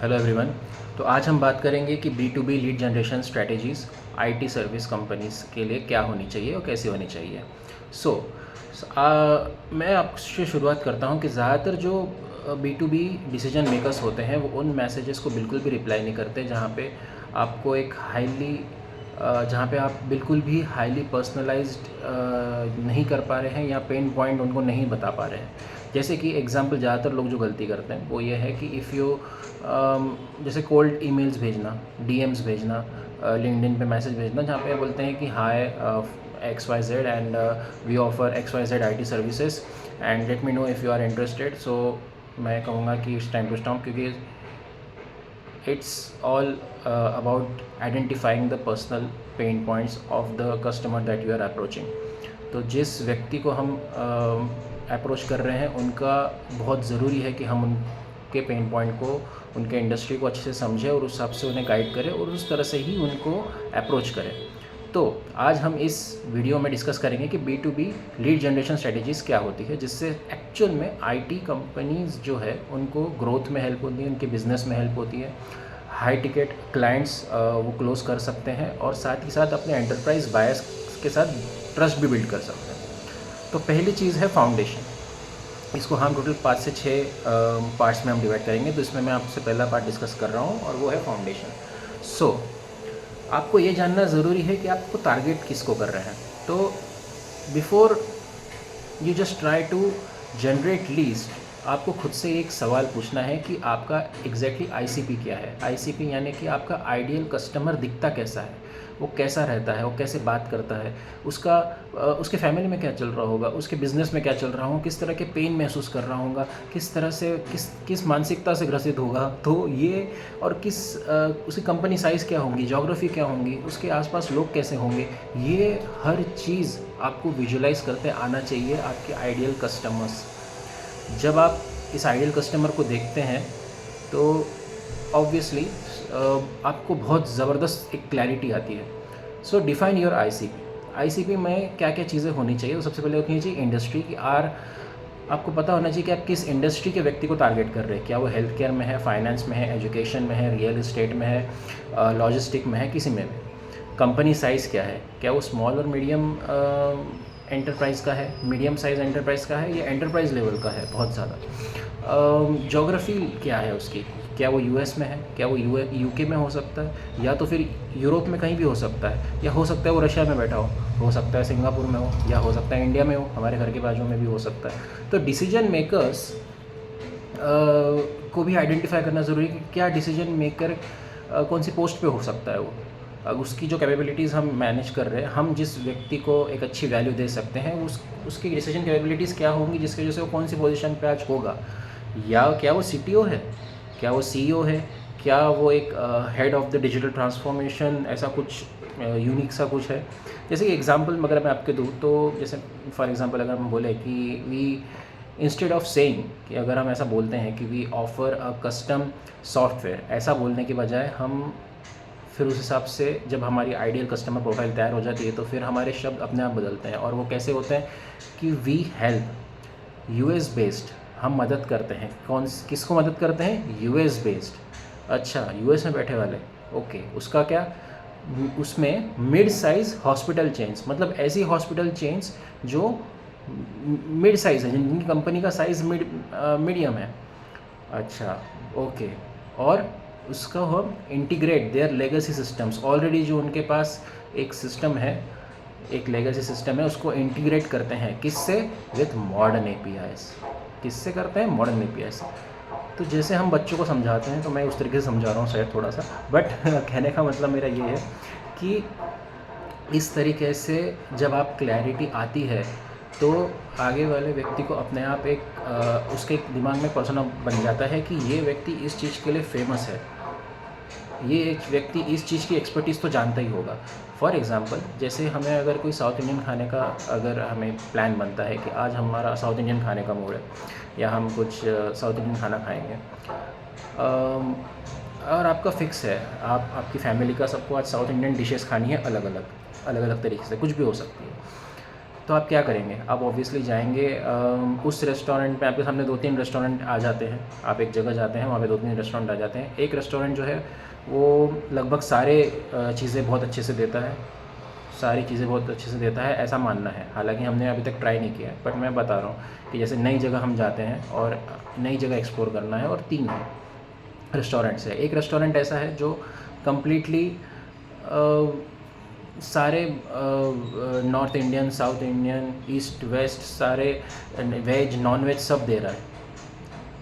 Hello everyone. तो आज हम बात करेंगे कि B to B lead generation strategies IT service companies के लिए क्या होनी चाहिए और कैसे होनी चाहिए। सो मैं आपसे शुरुआत करता हूं कि ज़्यादातर जो B to B decision makers होते हैं वो उन मैसेजेस को बिल्कुल भी रिप्लाई नहीं करते जहां पे आपको एक जहाँ पे आप बिल्कुल भी हाईली पर्सनलाइज्ड नहीं कर पा रहे हैं या पेन पॉइंट उनको नहीं बता पा रहे हैं। जैसे कि एग्जांपल ज़्यादातर लोग जो गलती करते हैं वो ये है कि इफ़ यू जैसे कोल्ड ईमेल्स भेजना, डीएम्स भेजना, लिंक्डइन पे मैसेज भेजना जहाँ पे बोलते हैं कि hi X Y Z and we offer X Y Z I T services and let me know if you are interested. So मैं कहूँगा कि इट्स टाइम टू स्टॉप, क्योंकि it's all about identifying the personal pain points of the customer that you are approaching। तो जिस व्यक्ति को हम approach कर रहे हैं उनका बहुत ज़रूरी है कि हम उनके पेन पॉइंट को, उनके इंडस्ट्री को अच्छे से समझें और उस हिसाब से उन्हें गाइड करें और उस तरह से ही उनको अप्रोच करें। तो आज हम इस वीडियो में डिस्कस करेंगे कि B to B lead generation strategies क्या होती है, जिससे एक्चुअल में आईटी कंपनीज़ जो है उनको ग्रोथ में हेल्प होती है, उनके बिज़नेस में हेल्प होती है, हाई टिकट क्लाइंट्स वो क्लोज़ कर सकते हैं और साथ ही साथ अपने एंटरप्राइज बायर्स के साथ ट्रस्ट भी बिल्ड कर सकते हैं। तो पहली चीज़ है फाउंडेशन। इसको हम टोटल 5 से 6 पार्ट्स में हम डिवाइड करेंगे। तो इसमें मैं आपसे पहला पार्ट डिस्कस कर रहा हूँ और वो है फाउंडेशन। सो आपको ये जानना ज़रूरी है कि आपको टारगेट किसको कर रहे हैं। तो before you just try to generate लीस्ट, आपको खुद से एक सवाल पूछना है कि आपका एग्जैक्टली आईसीपी क्या है। आईसीपी यानी कि आपका आइडियल कस्टमर दिखता कैसा है, वो कैसा रहता है, वो कैसे बात करता है, उसके फैमिली में क्या चल रहा होगा, उसके बिज़नेस में क्या चल रहा होगा, किस तरह के पेन महसूस कर रहा होगा, किस तरह से किस मानसिकता से ग्रसित होगा। तो ये और उसकी कंपनी साइज़ क्या होंगी, ज्योग्राफी क्या होंगी, उसके आसपास लोग कैसे होंगे, ये हर चीज़ आपको विजुलाइज करते आना चाहिए आपके आइडियल कस्टमर्स। जब आप इस आइडियल कस्टमर को देखते हैं तो ऑब्वियसली आपको बहुत ज़बरदस्त एक क्लैरिटी आती है। सो डिफाइन योर आईसीपी में क्या क्या चीज़ें होनी चाहिए। तो सबसे पहले होनी चाहिए इंडस्ट्री की। आपको पता होना चाहिए कि आप किस इंडस्ट्री के व्यक्ति को टारगेट कर रहे हैं। क्या वो हेल्थ केयर में है, फाइनेंस में है, एजुकेशन में है, रियल इस्टेट में है, लॉजिस्टिक में है, किसी में भी। कंपनी साइज़ क्या है, क्या वो स्मॉल और मीडियम एंटरप्राइज़ का है, मीडियम साइज़ एंटरप्राइज़ का है, या एंटरप्राइज़ लेवल का है बहुत ज़्यादा। ज्योग्राफी क्या है उसकी, क्या वो यूएस में है, क्या वो यूके में हो सकता है, या तो फिर यूरोप में कहीं भी हो सकता है, या हो सकता है वो रशिया में बैठा हो सकता है सिंगापुर में हो, या हो सकता है इंडिया में हो, हमारे घर के बाजू में भी हो सकता है। तो डिसीजन मेकर्स को भी आइडेंटिफाई करना ज़रूरी है कि क्या डिसीजन मेकर कौन सी पोस्ट पे हो सकता है वो। उसकी जो कैपेबिलिटीज़ हम मैनेज कर रहे हैं, हम जिस व्यक्ति को एक अच्छी वैल्यू दे सकते हैं उसकी डिसीजन कैपेबिलिटीज़ क्या होंगी, जिसकी वजह से वो कौन सी पोजीशन पे आज होगा। या क्या वो सीटीओ है, क्या वो सीईओ है, क्या वो एक head of the digital transformation, ऐसा कुछ यूनिक सा कुछ है। जैसे कि एग्जांपल अगर मैं आपके दूँ तो जैसे फॉर एग्जांपल अगर हम बोले कि वी इंस्टेड ऑफ सेइंग कि अगर हम ऐसा बोलते हैं कि we offer a custom software, ऐसा बोलने के बजाय हम फिर उस हिसाब से जब हमारी आइडियल कस्टमर प्रोफाइल तैयार हो जाती है तो फिर हमारे शब्द अपने आप बदलते हैं। और वो कैसे होते हैं कि वी हेल्प यूएस बेस्ड, हम मदद करते हैं। किसको मदद करते हैं? US based. अच्छा, यूएस में बैठे वाले, ओके। उसका क्या? उसमें मिड साइज़ हॉस्पिटल चेन्स, मतलब ऐसी हॉस्पिटल चेन्स जो मिड साइज़ है, जिनकी कंपनी का साइज़ मीडियम है। अच्छा, ओके। और उसका हम integrate their legacy systems, already जो उनके पास एक सिस्टम है, एक लेगेसी सिस्टम है, उसको इंटीग्रेट करते हैं। किससे? With modern APIs. किससे करते हैं? Modern APIs. तो जैसे हम बच्चों को समझाते हैं, तो मैं उस तरीके से समझा रहा हूँ शायद थोड़ा सा, बट कहने का मतलब मेरा ये है कि इस तरीके से जब आप क्लैरिटी आती है तो आगे वाले व्यक्ति को अपने आप उसके दिमाग में पर्सोना बन जाता है कि ये व्यक्ति इस चीज़ के लिए फेमस है, ये एक व्यक्ति इस चीज़ की एक्सपर्टीज़ तो जानता ही होगा। फॉर एग्ज़ाम्पल, जैसे हमें अगर कोई साउथ इंडियन खाने का अगर हमें प्लान बनता है कि आज हमारा साउथ इंडियन खाने का मूड है या हम कुछ साउथ इंडियन खाना खाएंगे, और आपका फिक्स है, आपकी फैमिली का सबको आज साउथ इंडियन डिशेस खानी है, अलग अलग तरीके से, कुछ भी हो सकती है। तो आप क्या करेंगे, आप ऑब्वियसली जाएंगे उस रेस्टोरेंट में, आपके सामने 2-3 रेस्टोरेंट आ जाते हैं, आप एक जगह जाते हैं वहाँ पे 2-3 रेस्टोरेंट आ जाते हैं। एक रेस्टोरेंट जो है वो लगभग सारे चीज़ें बहुत अच्छे से देता है, सारी चीज़ें बहुत अच्छे से देता है ऐसा मानना है। हालांकि हमने अभी तक ट्राई नहीं किया है, बट मैं बता रहा हूँ कि जैसे नई जगह हम जाते हैं और नई जगह एक्सप्लोर करना है, और 3 रेस्टोरेंट्स है। एक रेस्टोरेंट ऐसा है जो कम्प्लीटली सारे north Indian, south Indian, east west, सारे वेज नॉन वेज सब दे रहा है।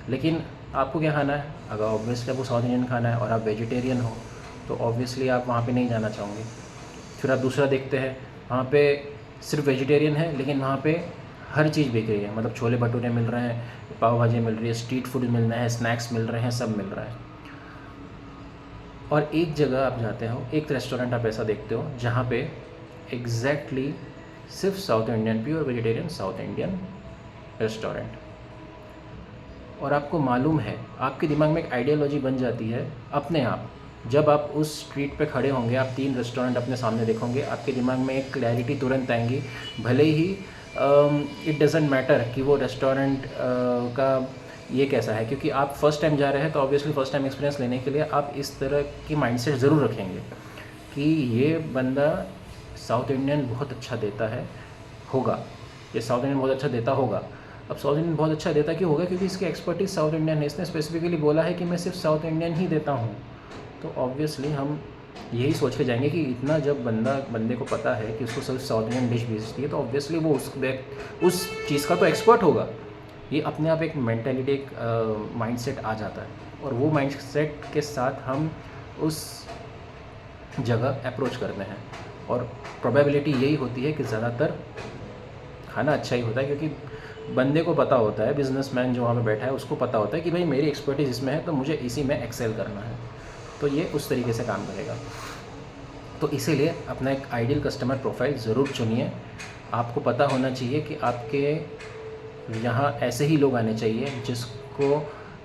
लेकिन आपको क्या खाना है, अगर ऑब्वियसली आपको साउथ इंडियन खाना है और आप वेजिटेरियन हो तो ऑब्वियसली आप वहाँ पे नहीं जाना चाहोगे। फिर आप दूसरा देखते हैं, वहाँ पे सिर्फ वेजिटेरियन है लेकिन वहाँ पे हर चीज़ बिक रही है, मतलब छोले भटूरे मिल रहे हैं, पाव भाजी मिल रही है, स्ट्रीट फूड मिल रहे हैं, स्नैक्स मिल रहे हैं, सब मिल रहा है। और एक जगह आप जाते हो, एक रेस्टोरेंट आप ऐसा देखते हो जहाँ पे एग्जैक्टली सिर्फ south Indian, pure vegetarian south Indian restaurant, और आपको मालूम है, आपके दिमाग में एक आइडियोलॉजी बन जाती है अपने आप। जब आप उस स्ट्रीट पे खड़े होंगे, आप 3 रेस्टोरेंट अपने सामने देखोगे, आपके दिमाग में एक क्लैरिटी तुरंत आएंगी। भले ही इट डजेंट मैटर कि वो रेस्टोरेंट का ये कैसा है, क्योंकि आप फर्स्ट टाइम जा रहे हैं तो ऑब्वियसली फर्स्ट टाइम एक्सपीरियंस लेने के लिए आप इस तरह की माइंडसेट ज़रूर रखेंगे कि ये बंदा साउथ इंडियन बहुत अच्छा देता है होगा, ये साउथ इंडियन बहुत अच्छा देता होगा। अब साउथ इंडियन बहुत अच्छा देता क्यों होगा, क्योंकि इसकी एक्सपर्टीज साउथ इंडियन है, इसने स्पेसिफिकली बोला है कि मैं सिर्फ साउथ इंडियन ही देता हूँ। तो ऑब्वियसली हम यही सोच के जाएंगे कि इतना जब बंदे को पता है कि उसको सिर्फ साउथ इंडियन डिश बेचती है तो ऑब्वियसली वो उस चीज़ का तो एक्सपर्ट होगा। ये अपने आप एक मेंटेलिटी, एक माइंडसेट आ जाता है, और वो माइंडसेट के साथ हम उस जगह अप्रोच करते हैं, और प्रोबेबिलिटी यही होती है कि ज़्यादातर खाना अच्छा ही होता है, क्योंकि बंदे को पता होता है, बिजनेसमैन जो वहाँ पे बैठा है उसको पता होता है कि भाई मेरी एक्सपर्टीज़ इसमें है तो मुझे इसी में एक्सेल करना है, तो ये उस तरीके से काम करेगा। तो इसीलिए अपना एक आइडियल कस्टमर प्रोफाइल ज़रूर चुनिए। आपको पता होना चाहिए कि आपके यहाँ ऐसे ही लोग आने चाहिए जिसको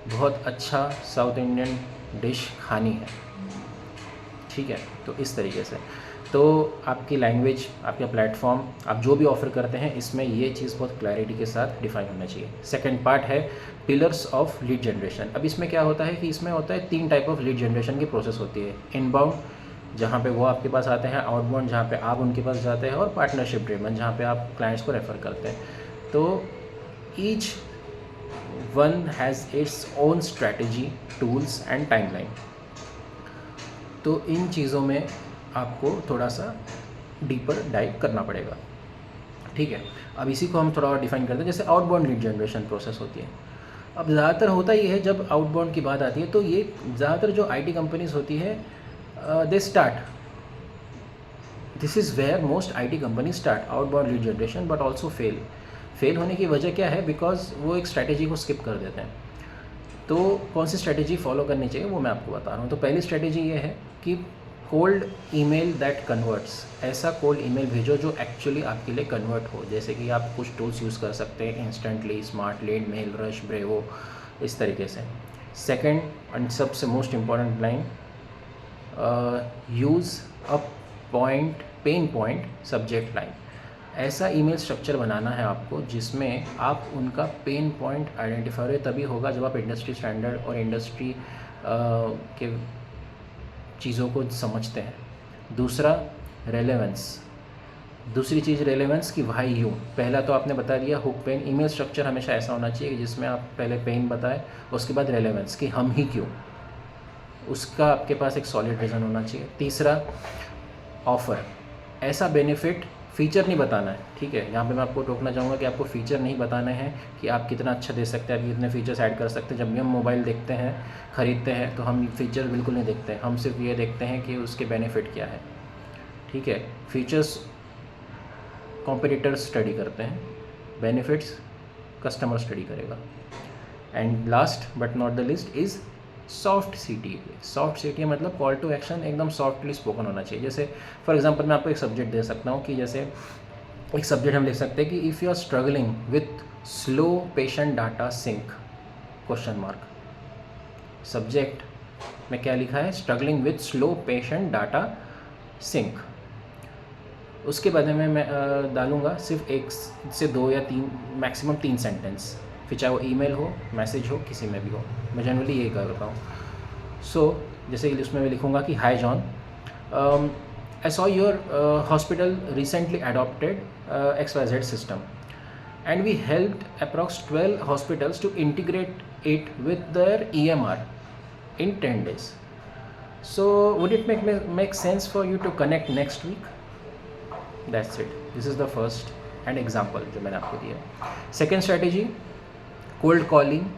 बहुत अच्छा साउथ इंडियन डिश खानी है, ठीक है। तो इस तरीके से तो आपकी लैंग्वेज, आपका प्लेटफॉर्म, आप जो भी ऑफ़र करते हैं इसमें ये चीज़ बहुत क्लैरिटी के साथ डिफाइन होना चाहिए। सेकंड पार्ट है पिलर्स ऑफ लीड जनरेशन। अब इसमें क्या होता है कि इसमें होता है 3 टाइप ऑफ लीड जनरेशन की प्रोसेस होती है। इनबाउंड, जहाँ पे वो आपके पास आते हैं, आउटबाउंड जहाँ पे आप उनके पास जाते हैं, और पार्टनरशिप ड्रिवन जहाँ पे आप क्लाइंट्स को रेफ़र करते हैं। तो each one has its own strategy, tools and timeline. तो इन चीज़ों में आपको थोड़ा सा डीपर डाइव करना पड़ेगा, ठीक है। अब इसी को हम थोड़ा और डिफाइन करते हैं। जैसे आउटबाउंड लीड जनरेशन प्रोसेस होती है। अब ज़्यादातर होता ये है, जब आउटबाउंड की बात आती है तो ये ज़्यादातर जो आईटी कंपनीज होती है, they start, this is where most IT company start outbound lead generation, but also fail होने की वजह क्या है, बिकॉज वो एक स्ट्रैटेजी को स्किप कर देते हैं। तो कौन सी स्ट्रैटेजी फॉलो करनी चाहिए वो मैं आपको बता रहा हूँ। तो पहली स्ट्रैटेजी ये है कि कोल्ड ईमेल दैट कन्वर्ट्स, ऐसा कोल्ड ईमेल भेजो जो एक्चुअली आपके लिए कन्वर्ट हो। जैसे कि आप कुछ टूल्स यूज़ कर सकते हैं, Instantly, Smart Lead, Mail Rush, Brevo, इस तरीके से। सेकंड एंड सबसे most important line, use a pain point subject line. ऐसा ईमेल स्ट्रक्चर बनाना है आपको जिसमें आप उनका पेन पॉइंट आइडेंटिफाई, तभी होगा जब आप इंडस्ट्री स्टैंडर्ड और इंडस्ट्री के चीज़ों को समझते हैं। दूसरा रेलेवेंस, दूसरी चीज़ रेलेवेंस की वाई यू। पहला तो आपने बता दिया हुक पेन। ईमेल स्ट्रक्चर हमेशा ऐसा होना चाहिए कि जिसमें आप पहले पेन बताएं, उसके बाद रेलेवेंस कि हम ही क्यों, उसका आपके पास एक सॉलिड रीज़न होना चाहिए। तीसरा ऑफ़र, ऐसा बेनिफिट, फीचर नहीं बताना है, ठीक है। यहाँ पे मैं आपको टोकना चाहूँगा कि आपको फ़ीचर नहीं बताने हैं कि आप कितना अच्छा दे सकते हैं, आप कितने फ़ीचर्स ऐड कर सकते हैं। जब भी हम मोबाइल देखते हैं, ख़रीदते हैं, तो हम फीचर बिल्कुल नहीं देखते हैं, हम सिर्फ ये देखते हैं कि उसके बेनिफिट क्या है, ठीक है। फीचर्स कॉम्पिटिटर्स स्टडी करते हैं, बेनिफिट्स कस्टमर स्टडी करेगा। And last but not the list is soft सीटी। सॉफ्ट सीटी मतलब कॉल टू एक्शन एकदम सॉफ्टली स्पोकन होना चाहिए। जैसे फॉर एग्जांपल मैं आपको एक सब्जेक्ट दे सकता हूँ कि जैसे एक सब्जेक्ट हम लिख सकते हैं कि if you are struggling with slow patient data sync question mark. Subject में क्या लिखा है, struggling with slow patient data sync. उसके बाद में मैं डालूँगा सिर्फ एक से दो या तीन, मैक्सिमम 3 सेंटेंस, फिर चाहे वो ईमेल हो, मैसेज हो, किसी में भी हो। मैं जनरली यही करता हूँ। सो जैसे कि उसमें मैं लिखूँगा कि hi John, I saw your hospital recently adopted XYZ system and we helped approx 12 hospitals to integrate it with their EMR in 10 days. So would it make sense for you to connect next week? That's it. This is the first and example जो मैंने आपको दिया। Second strategy, cold calling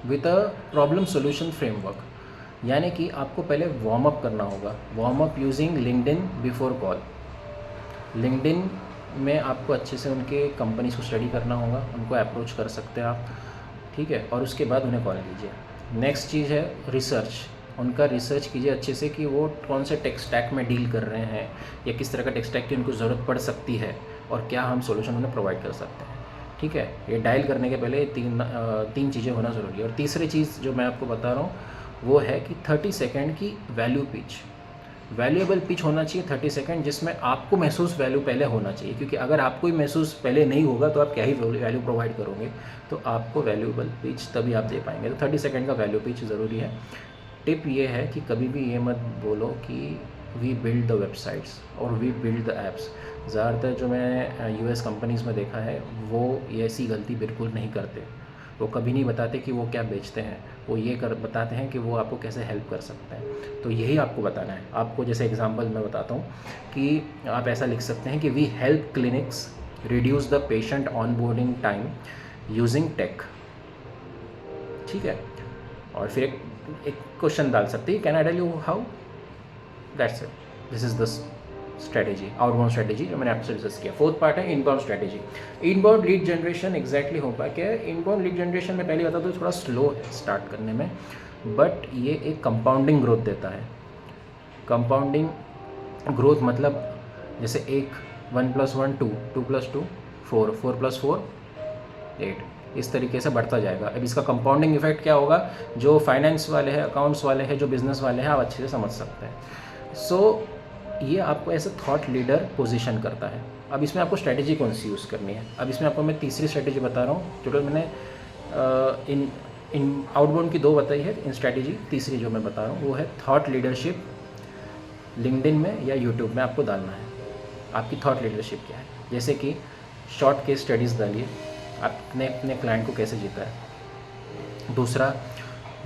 with a problem solution framework, यानी कि आपको पहले warm up करना होगा। Warm up using LinkedIn before call. LinkedIn में आपको अच्छे से उनके कंपनीज को स्टडी करना होगा, उनको अप्रोच कर सकते हैं आप, ठीक है, और उसके बाद उन्हें कॉल कीजिए। नेक्स्ट चीज़ है रिसर्च। उनका रिसर्च कीजिए अच्छे से कि वो कौन से टेक स्टैक में डील कर रहे हैं या किस तरह का टेक स्टैक की उनको ज़रूरत पड़ सकती है और क्या हम सॉल्यूशन उन्हें प्रोवाइड कर सकते हैं, ठीक है। ये डायल करने के पहले तीन चीज़ें होना ज़रूरी है। और तीसरी चीज़ जो मैं आपको बता रहा हूँ वो है कि 30 सेकेंड की वैल्यू पिच, वैल्यूएबल पिच होना चाहिए 30 सेकंड, जिसमें आपको महसूस वैल्यू पहले होना चाहिए, क्योंकि अगर आपको ही महसूस पहले नहीं होगा तो आप क्या ही वैल्यू प्रोवाइड करोगे। तो आपको वैल्यूएबल पिच तभी आप दे पाएंगे। तो 30 सेकंड का वैल्यू पिच ज़रूरी है। टिप ये है कि कभी भी ये मत बोलो कि वी बिल्ड द वेबसाइट्स और वी बिल्ड द ऐप्स। ज़्यादातर जो मैं US कंपनीज़ में देखा है वो ऐसी गलती बिल्कुल नहीं करते। वो कभी नहीं बताते कि वो क्या बेचते हैं, वो ये बताते हैं कि वो आपको कैसे हेल्प कर सकते हैं। तो यही आपको बताना है। आपको जैसे एग्जांपल मैं बताता हूँ कि आप ऐसा लिख सकते हैं कि we help clinics reduce the patient onboarding time using tech, ठीक है। और फिर एक क्वेश्चन डाल सकते हैं, can I tell you how, that's it, this is the strategy, outbound strategy जो मैंने आपसे डिस्कस किया। फोर्थ पार्ट है inbound strategy. Inbound lead generation exactly हो पाया क्या है। इनबाउंड लीड जनरेशन में पहले बता दो थोड़ा स्लो है स्टार्ट करने में, बट ये एक कंपाउंडिंग ग्रोथ देता है। कंपाउंडिंग ग्रोथ मतलब जैसे 1 + 1 2, 2 + 2 4, 4 + 4 8, इस तरीके से बढ़ता जाएगा। अब इसका कंपाउंडिंग इफेक्ट क्या होगा, जो फाइनेंस वाले हैं, अकाउंट्स वाले हैं, जो बिजनेस वाले हैं, आप अच्छे से समझ सकते हैं। सो ये आपको ऐसे थॉट लीडर पोजीशन करता है। अब इसमें आपको स्ट्रैटेजी कौन सी यूज़ करनी है। अब इसमें आपको मैं तीसरी स्ट्रैटेजी बता रहा हूँ। टोटल मैंने इन आउटबाउंड की 2 बताई है, इन स्ट्रैटेजी तीसरी जो मैं बता रहा हूँ वो है थॉट लीडरशिप। लिंक्डइन में या यूट्यूब में आपको डालना है आपकी थॉट लीडरशिप क्या है। जैसे कि शॉर्ट केस स्टडीज़ डालिए, आपने अपने क्लाइंट को कैसे जीता है। दूसरा,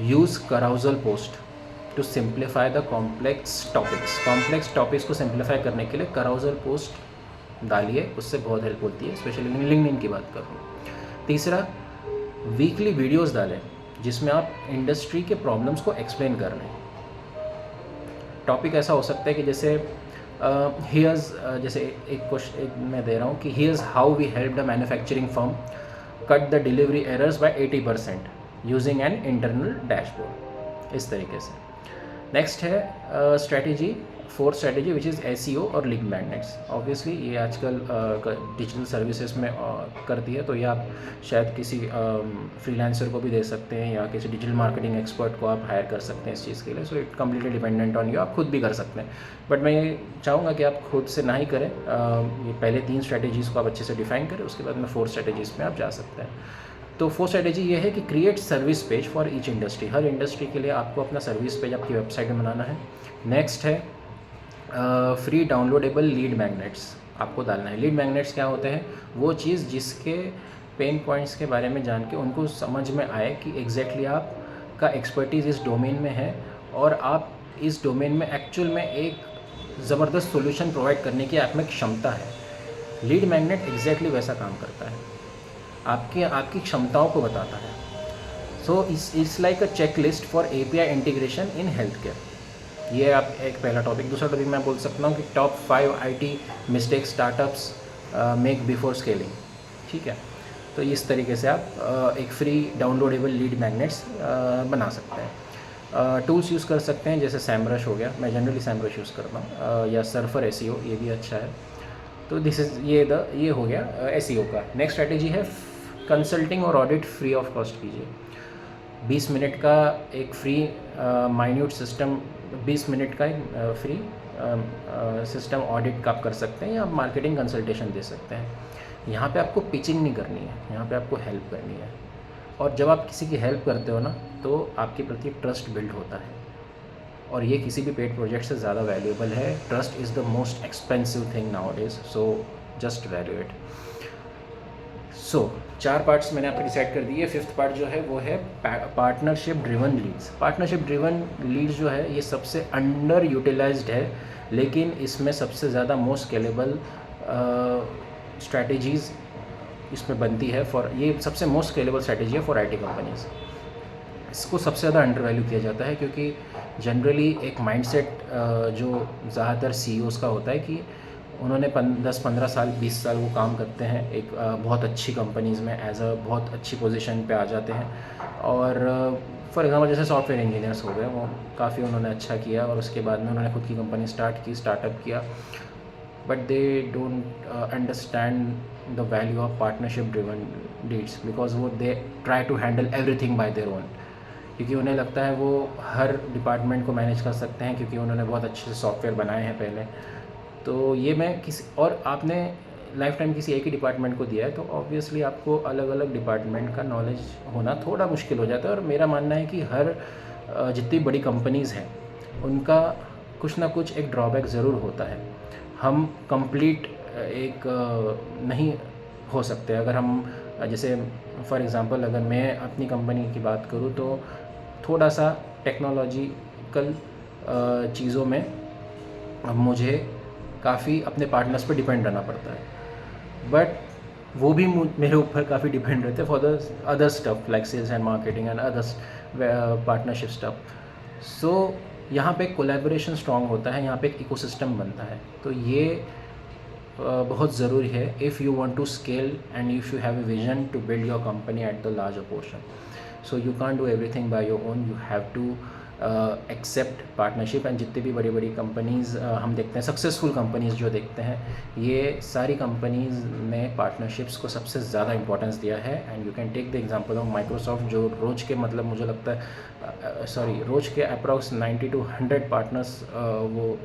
use carousel post to simplify the complex topics. Complex topics को सिंप्लीफाई करने के लिए कराउजल पोस्ट डालिए, उससे बहुत हेल्प होती है, स्पेशली लिंक्डइन की बात कर रहा हूँ। तीसरा, वीकली वीडियोस डालें जिसमें आप इंडस्ट्री के प्रॉब्लम्स को एक्सप्लेन कर रहे हैं। टॉपिक ऐसा हो सकता है कि जैसे हियर्स, जैसे एक क्वेश्चन मैं दे रहा हूँ कि here's how we help the manufacturing firm cut the delivery errors by 80% using an internal dashboard, इस तरीके से। नेक्स्ट है strategy, fourth strategy which is SEO और लीड मैग्नेट्स। ऑब्वियसली ये आजकल डिजिटल सर्विसेज में करती है, तो ये आप शायद किसी फ्रीलांसर को भी दे सकते हैं या किसी डिजिटल मार्केटिंग एक्सपर्ट को आप हायर कर सकते हैं इस चीज़ के लिए। So it completely dependent on you, आप खुद भी कर सकते हैं, बट मैं ये चाहूँगा कि आप खुद से ना ही करें। ये पहले 3 स्ट्रैटेजीज़ को आप अच्छे से डिफाइन करें, उसके बाद में 4 स्ट्रैटेजीज़ में आप जा सकते हैं। तो 4 स्ट्रैटेजी ये है कि create service page for each industry. Her industry के लिए आपको अपना सर्विस पेज आपकी वेबसाइट में बनाना है। नेक्स्ट है फ्री डाउनलोडेबल लीड मैग्नेट्स आपको डालना है। लीड मैग्नेट्स क्या होते हैं, वो चीज़ जिसके पेन पॉइंट्स के बारे में जान के उनको समझ में आए कि एग्जैक्टली आपका एक्सपर्टीज़ इस डोमेन में है और आप इस डोमेन में एक्चुअल में एक ज़बरदस्त सॉल्यूशन प्रोवाइड करने की आप में क्षमता है। लीड मैग्नेट एग्जैक्टली वैसा काम करता है, आपकी क्षमताओं को बताता है। So it's like a check list for API integration in health care. ये आप एक पहला टॉपिक। दूसरा टॉपिक मैं बोल सकता हूँ कि top 5 IT mistakes startups make before scaling, ठीक है। तो इस तरीके से आप एक फ्री डाउनलोडेबल लीड मैग्नेट्स बना सकते हैं। टूल्स यूज़ कर सकते हैं जैसे सैमरश हो गया, मैं जनरली सैमरश यूज़ करता हूँ, या सर्फर SEO, ये भी अच्छा है। तो दिस इज़ ये हो गया SEO का। नेक्स्ट स्ट्रैटेजी है कंसल्टिंग और ऑडिट फ्री ऑफ कॉस्ट कीजिए। 20 मिनट का एक फ्री माइन्यूट सिस्टम 20 मिनट का एक फ्री सिस्टम ऑडिट का आप कर सकते हैं, या आप मार्केटिंग कंसल्टेशन दे सकते हैं। यहाँ पे आपको पिचिंग नहीं करनी है, यहाँ पे आपको हेल्प करनी है। और जब आप किसी की हेल्प करते हो ना, तो आपके प्रति ट्रस्ट बिल्ड होता है, और ये किसी भी पेड प्रोजेक्ट से ज़्यादा वैल्यूएबल है। Trust is the most expensive thing now days, so just value it. So 4 parts मैंने आपको डिसाइड कर दिए। 5th पार्ट जो है वो है partnership driven leads. Partnership driven leads जो है ये सबसे अंडर यूटिलाइज्ड है, लेकिन इसमें सबसे ज़्यादा मोस्ट स्केलेबल स्ट्रैटेजीज़ इसमें बनती है ये सबसे मोस्ट स्केलेबल स्ट्रैटेजी है फॉर IT कंपनीज़। इसको सबसे ज़्यादा अंडर वैल्यू किया जाता है, क्योंकि जनरली एक माइंडसेट जो ज़्यादातर CEOs का होता है कि उन्होंने 10-15 साल 20 साल वो काम करते हैं एक बहुत अच्छी कंपनीज़ में एज अ बहुत अच्छी पोजीशन पे आ जाते हैं, और फॉर एग्जांपल जैसे सॉफ्टवेयर इंजीनियर्स हो गए, वो काफ़ी उन्होंने अच्छा किया और उसके बाद में उन्होंने खुद की कंपनी स्टार्टअप किया, but they don't understand the value of partnership driven leads, because वो they try to handle everything by their own, क्योंकि उन्हें लगता है वो हर डिपार्टमेंट को मैनेज कर सकते हैं, क्योंकि उन्होंने बहुत अच्छे से सॉफ्टवेयर बनाए हैं पहले। तो ये मैं किसी और आपने लाइफ टाइम किसी एक ही डिपार्टमेंट को दिया है, तो ऑब्वियसली आपको अलग अलग डिपार्टमेंट का नॉलेज होना थोड़ा मुश्किल हो जाता है। और मेरा मानना है कि हर जितनी बड़ी कंपनीज़ हैं उनका कुछ ना कुछ एक ड्रॉबैक ज़रूर होता है। हम कंप्लीट एक नहीं हो सकते। अगर हम जैसे फॉर एग्ज़ाम्पल अगर मैं अपनी कंपनी की बात करूँ, तो थोड़ा सा टेक्नोलॉजिकल चीज़ों में मुझे काफ़ी अपने पार्टनर्स पे डिपेंड रहना पड़ता है, बट वो भी मेरे ऊपर काफ़ी डिपेंड रहते हैं for the other stuff like sales and marketing and others partnership stuff. So यहाँ पे कोलैबोरेशन स्ट्रॉन्ग होता है, यहाँ पे एक इकोसिस्टम बनता है। तो ये बहुत ज़रूरी है if you want to scale and if you have a vision to build your company at the larger portion. So you can't do everything by your own, you have to accept partnership. And जितनी भी बड़ी बड़ी companies हम देखते हैं, successful companies जो देखते हैं, ये सारी कंपनीज़ में पार्टनरशिप्स को सबसे ज़्यादा इंपॉर्टेंस दिया है। And you can take the example of Microsoft, जो रोज़ के मतलब मुझे लगता है रोज़ के अप्रॉक्स 90 to 100 पार्टनर्स वो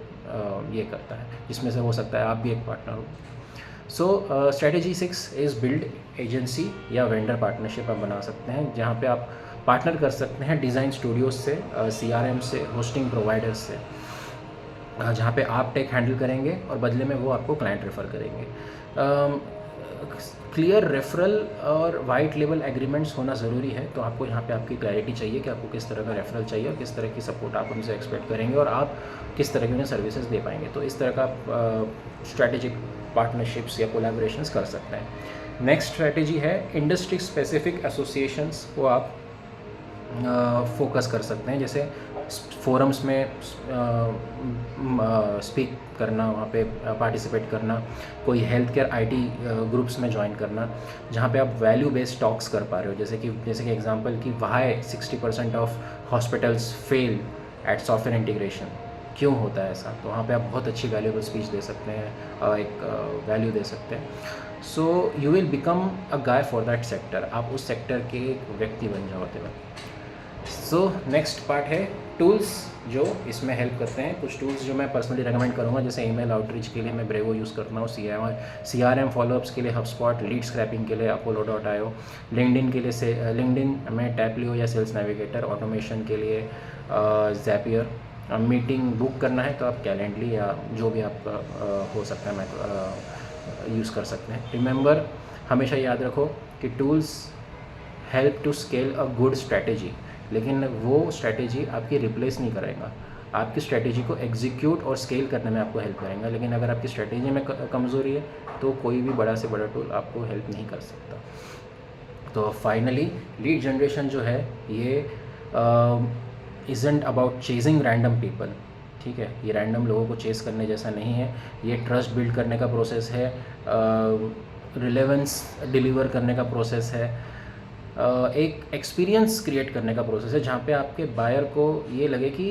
ये करता है, जिसमें से हो सकता है आप भी एक पार्टनर हो। सो स्ट्रेटेजी 6 इज़ बिल्ड एजेंसी या वेंडर पार्टनरशिप आप बना सकते हैं, जहाँ पे आप पार्टनर कर सकते हैं डिज़ाइन स्टूडियोज से, CRM से, होस्टिंग प्रोवाइडर्स से, जहाँ पे आप टेक हैंडल करेंगे और बदले में वो आपको क्लाइंट रेफ़र करेंगे। क्लियर रेफरल और वाइट लेबल एग्रीमेंट्स होना ज़रूरी है। तो आपको यहाँ पे आपकी क्लैरिटी चाहिए कि आपको किस तरह का रेफरल चाहिए और किस तरह की सपोर्ट आप उनसे एक्सपेक्ट करेंगे और आप किस तरह की उन्हें सर्विसेज दे पाएंगे। तो इस तरह का आप स्ट्रैटेजिक पार्टनरशिप्स या कोलैबोरेशंस कर सकते हैं। नेक्स्ट स्ट्रैटेजी है इंडस्ट्री स्पेसिफिक एसोसिएशंस को आप फोकस कर सकते हैं, जैसे फोरम्स में स्पीक करना, वहाँ पे पार्टिसिपेट करना, कोई हेल्थ केयर IT ग्रुप्स में ज्वाइन करना, जहाँ पे आप वैल्यू बेस्ड टॉक्स कर पा रहे हो। जैसे कि एग्जांपल कि why 60% of hospitals fail at software integration, क्यों होता है ऐसा। तो वहाँ पे आप बहुत अच्छी वैल्यूएबल स्पीच दे सकते हैं, एक वैल्यू दे सकते हैं। So you will become a guy for that sector, आप उस सेक्टर के व्यक्ति बन जाओगे। सो नेक्स्ट पार्ट है टूल्स जो इसमें हेल्प करते हैं। कुछ टूल्स जो मैं पर्सनली रेकमेंड करूँगा, जैसे ईमेल आउटरीच के लिए मैं ब्रेवो यूज़ करता हूँ, CRM फॉलोअप्स के लिए HubSpot, लीड स्क्रैपिंग के लिए Apollo.io, लिंक्डइन के लिए लिंक्डइन में टैपलियो या सेल्स नेविगेटर, ऑटोमेशन के लिए Zapier, मीटिंग बुक करना है तो आप कैलेंडली या जो भी आपका हो सकता है मैं यूज़ कर सकते हैं। रिमेंबर, हमेशा याद रखो कि tools help to scale a good strategy, लेकिन वो स्ट्रैटेजी आपकी रिप्लेस नहीं करेगा। आपकी स्ट्रैटेजी को एग्जीक्यूट और स्केल करने में आपको हेल्प करेंगे, लेकिन अगर आपकी स्ट्रैटेजी में कमज़ोरी है तो कोई भी बड़ा से बड़ा टूल आपको हेल्प नहीं कर सकता। तो फाइनली लीड जनरेशन जो है ये isn't about chasing random people, ठीक है। ये रैंडम लोगों को चेस करने जैसा नहीं है, ये ट्रस्ट बिल्ड करने का प्रोसेस है, रिलेवेंस डिलीवर करने का प्रोसेस है, एक एक्सपीरियंस क्रिएट करने का प्रोसेस है, जहाँ पे आपके बायर को ये लगे कि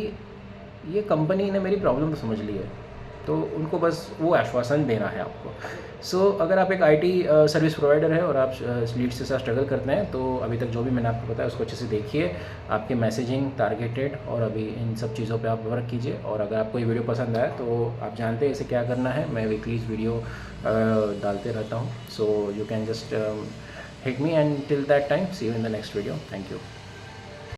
ये कंपनी ने मेरी प्रॉब्लम तो समझ ली है, तो उनको बस वो आश्वासन देना है आपको। अगर आप एक आईटी सर्विस प्रोवाइडर है और आप लीड्स के साथ स्ट्रगल करते हैं, तो अभी तक जो भी मैंने आपको बताया उसको अच्छे से देखिए, आपके मैसेजिंग टारगेटेड और अभी इन सब चीज़ों पे आप वर्क कीजिए। और अगर आपको ये वीडियो पसंद आया तो आप जानते हैं इसे क्या करना है, मैं वीकली वीडियो डालते रहता हूँ। So you can just hit me, and till that time, see you in the next video. Thank you.